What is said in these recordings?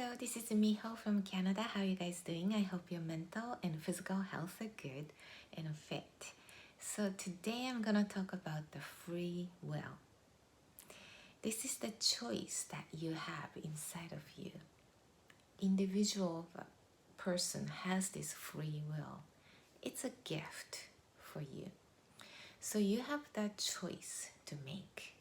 Hello, this is Miho from Canada. How are you guys doing? I hope your mental and physical health are good and fit. So today I'm gonna talk about the free will. This is the choice that you have inside of you. Individual person has this free will. It's a gift for you. So you have that choice to make.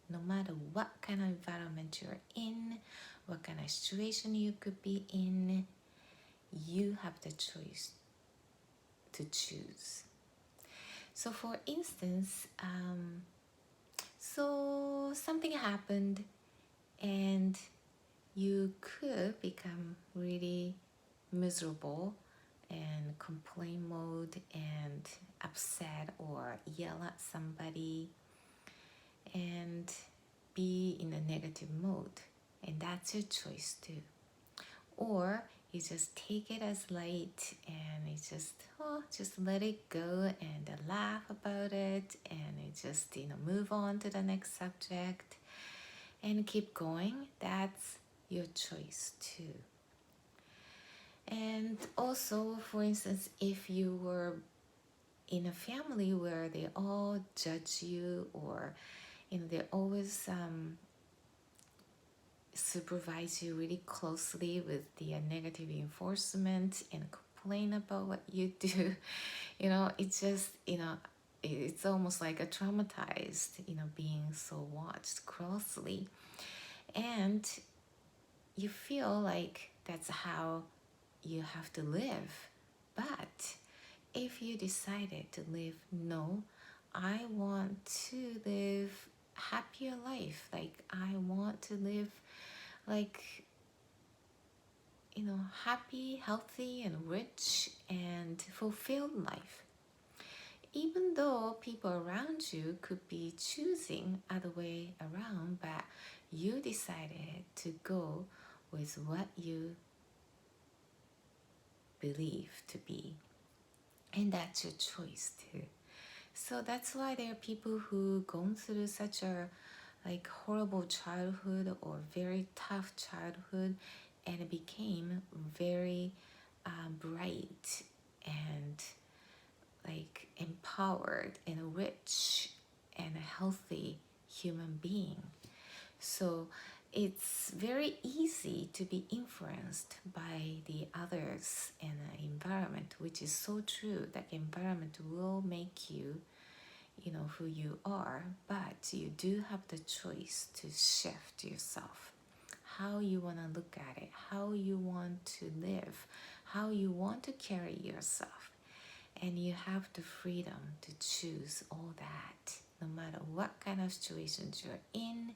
No matter what kind of environment you're in, what kind of situation you could be in, you have the choice to choose. So for instance, so something happened and you could become really miserable and complain mode and upset or yell at somebody and be in a negative mode, and that's your choice too. Or you just take it as light and you just let it go and laugh about it and you just move on to the next subject and keep going. That's your choice too. And also, for instance, if you were in a family where they all judge you or they always supervise you really closely with the negative enforcement and complain about what you do, it's just, it's almost like a traumatized, being so watched closely. And you feel like that's how you have to live. But if you decided to live, no, I want to live happier life, like I want to live like happy, healthy and rich and fulfilled life, even though people around you could be choosing other way around, but you decided to go with what you believe to be, and that's your choice too. So that's why there are people who gone through such a horrible childhood or very tough childhood and became very bright and empowered and rich and a healthy human being. So it's very easy to be influenced by the others and the environment, which is so true. That environment will make you who you are, but you do have the choice to shift yourself, how you want to look at it, how you want to live, how you want to carry yourself. And you have the freedom to choose all that, no matter what kind of situations you're in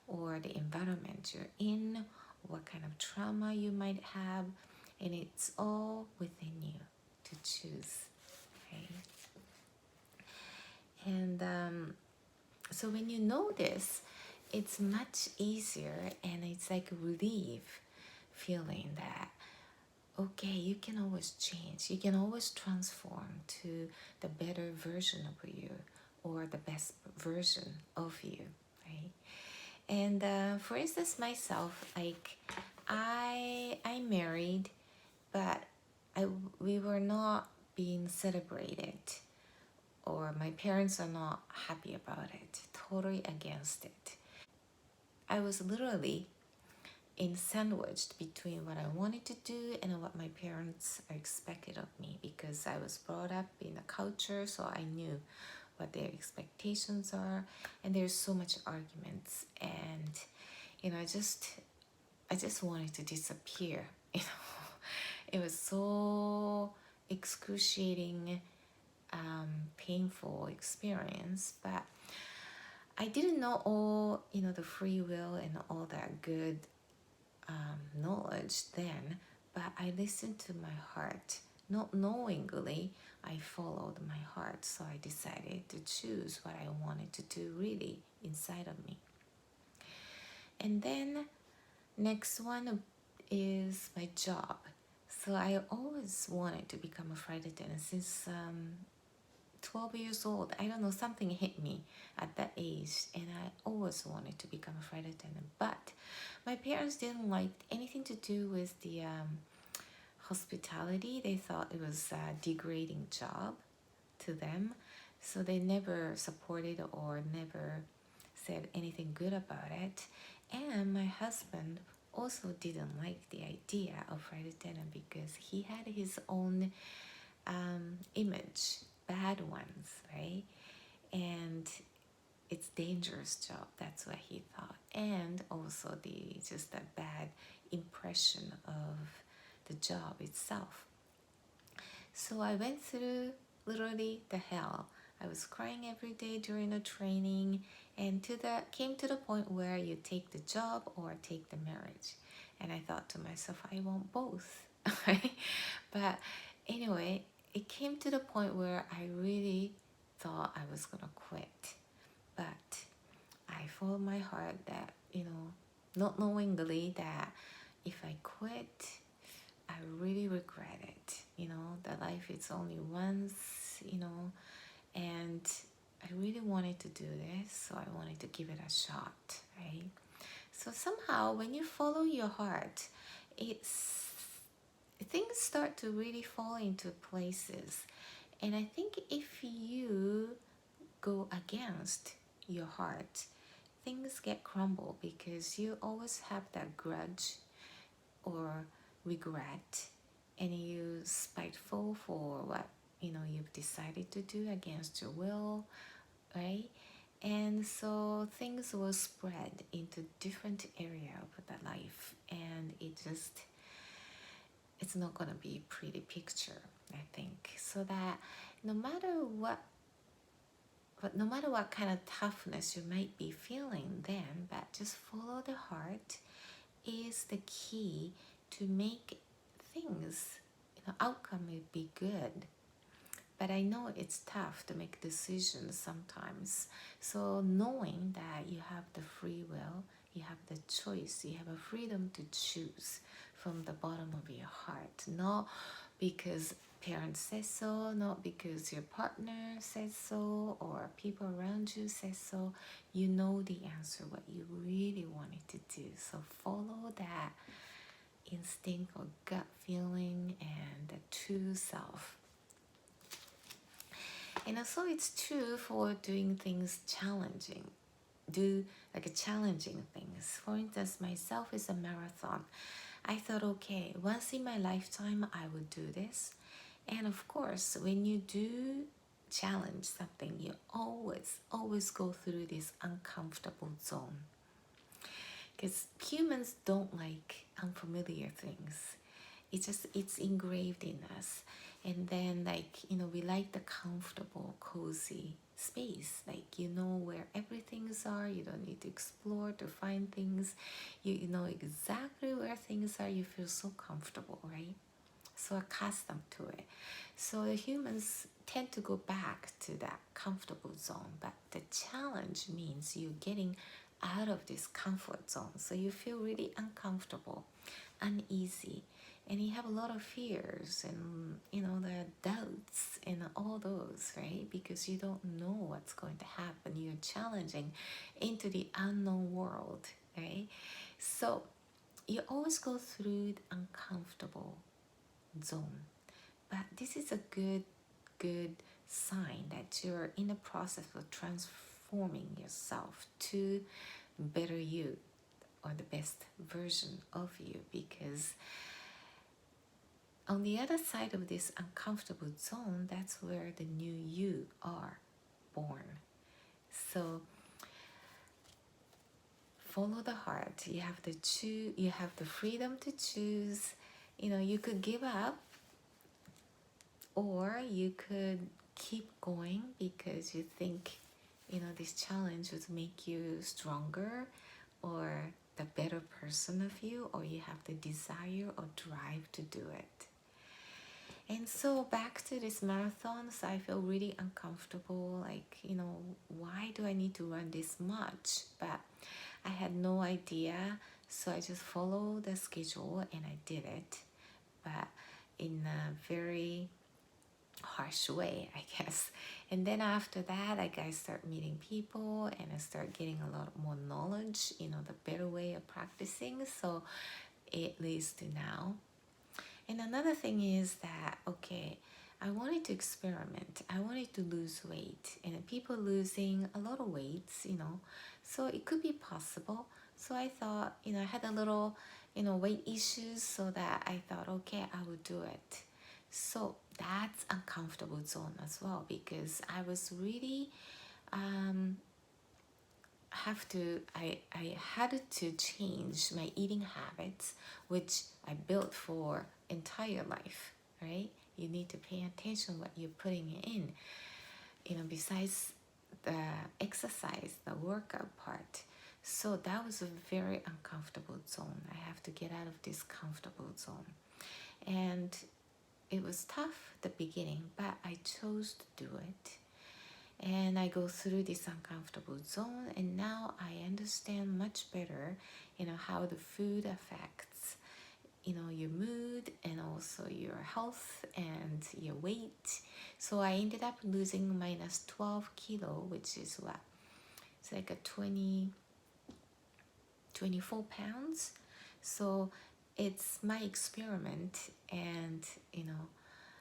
or the environment you're in, what kind of trauma you might have, and it's all within you to choose, okay? And so when you know this, it's much easier and it's like a relief feeling that, okay, you can always change. You can always transform to the better version of you or the best version of you, right? And for instance, myself, I married, but we were not being celebrated, or my parents are not happy about it, totally against it. I was literally sandwiched between what I wanted to do and what my parents expected of me, because I was brought up in a culture, so I knew what their expectations are, and there's so much arguments, and I just wanted to disappear. It was so excruciating, painful experience, but I didn't know all the free will and all that good knowledge then, but I listened to my heart. Not knowingly, I followed my heart, so I decided to choose what I wanted to do really inside of me. And then next one is my job. So I always wanted to become a flight attendant since 12 years old, I don't know, something hit me at that age, and I always wanted to become a flight attendant. But my parents didn't like anything to do with the hospitality. They thought it was a degrading job to them, so they never supported or never said anything good about it. And my husband also didn't like the idea of flight attendant because he had his own image, bad ones, right? And it's dangerous job, that's what he thought. And also just a bad impression of the job itself. So I went through literally the hell. I was crying every day during the training, and came to the point where you take the job or take the marriage. And I thought to myself, I want both, right? But anyway, it came to the point where I really thought I was gonna quit. But I followed my heart that, not knowingly, that if I quit, I really regret it. That life is only once, and I really wanted to do this, so I wanted to give it a shot, right? So somehow when you follow your heart, things start to really fall into places. And I think if you go against your heart, things get crumbled because you always have that grudge or regret, and you spiteful for what you've decided to do against your will, right? And so things will spread into different area of the life, and it's not gonna be a pretty picture, I think. So that no matter what kind of toughness you might be feeling then, but just follow the heart is the key to make things, outcome will be good. But I know it's tough to make decisions sometimes. So knowing that you have the free will, you have the choice, you have a freedom to choose from the bottom of your heart, not because parents say so, not because your partner says so, or people around you say so. You know the answer, what you really wanted to do. So follow that instinct or gut feeling and the true self. And also it's true for doing things challenging. Do like challenging things. For instance, myself is a marathon. I thought, okay, once in my lifetime I would do this. And of course, when you do challenge something, you always go through this uncomfortable zone. Because humans don't like unfamiliar things. It's engraved in us. And then we like the comfortable, cozy space. Where everything's are. You don't need to explore to find things. You know exactly where things are. You feel so comfortable, right? So accustomed to it. So the humans tend to go back to that comfortable zone. But the challenge means you're getting out of this comfort zone. So you feel really uncomfortable, uneasy, and you have a lot of fears and the doubts and all those, right? Because you don't know what's going to happen. You're challenging into the unknown world, right? So you always go through the uncomfortable zone. But this is a good sign that you're in the process of transforming yourself to better you, or the best version of you, because on the other side of this uncomfortable zone, that's where the new you are born. So follow the heart. You have the freedom to choose. You could give up, or you could keep going because you think this challenge would make you stronger or the better person of you, or you have the desire or drive to do it. And so back to this marathon, so I feel really uncomfortable, why do I need to run this much? But I had no idea, so I just followed the schedule and I did it. But in a very harsh way, I guess. And then after that, like, I start meeting people and I start getting a lot more knowledge, the better way of practicing. So it leads to now. And another thing is that, okay, I wanted to experiment. I wanted to lose weight, and people losing a lot of weights, so it could be possible. So I thought, I had a little, weight issues, so that I thought, okay, I will do it. So that's uncomfortable zone as well, because I was really I had to change my eating habits, which I built for entire life, right? You need to pay attention what you're putting in, besides the exercise, the workout part. So that was a very uncomfortable zone. I have to get out of this comfortable zone. And it was tough at the beginning, but I chose to do it. And I go through this uncomfortable zone, and now I understand much better, how the food affects, your mood and also your health and your weight. So I ended up losing minus 12 kilo, which is what? It's like a 24 pounds. So it's my experiment, and,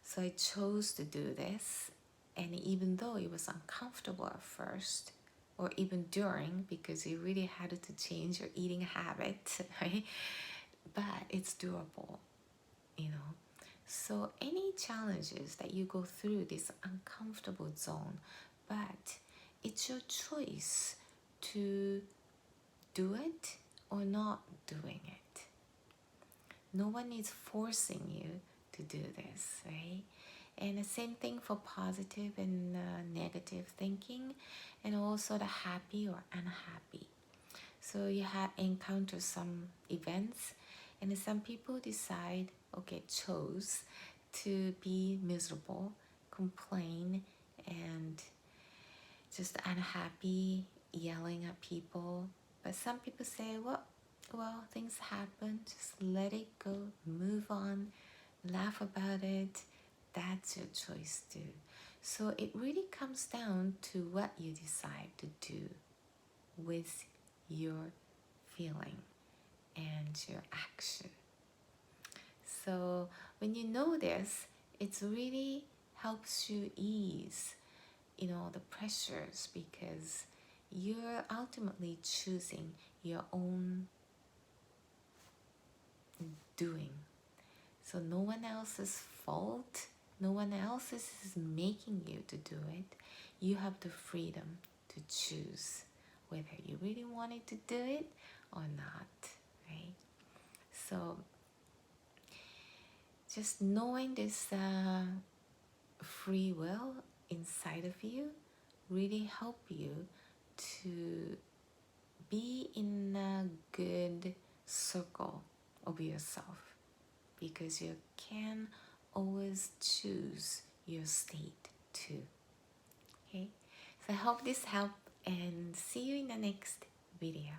so I chose to do this. And even though it was uncomfortable at first, or even during, because you really had to change your eating habit, right? But it's doable, So any challenges that you go through this uncomfortable zone, but it's your choice to do it or not doing it. No one is forcing you to do this, right? And the same thing for positive and negative thinking, and also the happy or unhappy. So you have encountered some events, and some people decide, okay, chose to be miserable, complain, and just unhappy, yelling at people. But some people say, well, things happen, just let it go, move on, laugh about it. That's your choice too. So it really comes down to what you decide to do with your feeling and your action. So when you know this, it really helps you ease, the pressures, because you're ultimately choosing your own doing. So no one else's fault, no one else is making you to do it. You have the freedom to choose whether you really wanted to do it or not, right? So just knowing this free will inside of you really help you to be in a good circle of yourself, because you can always choose your state too. Okay, so I hope this helped, and see you in the next video.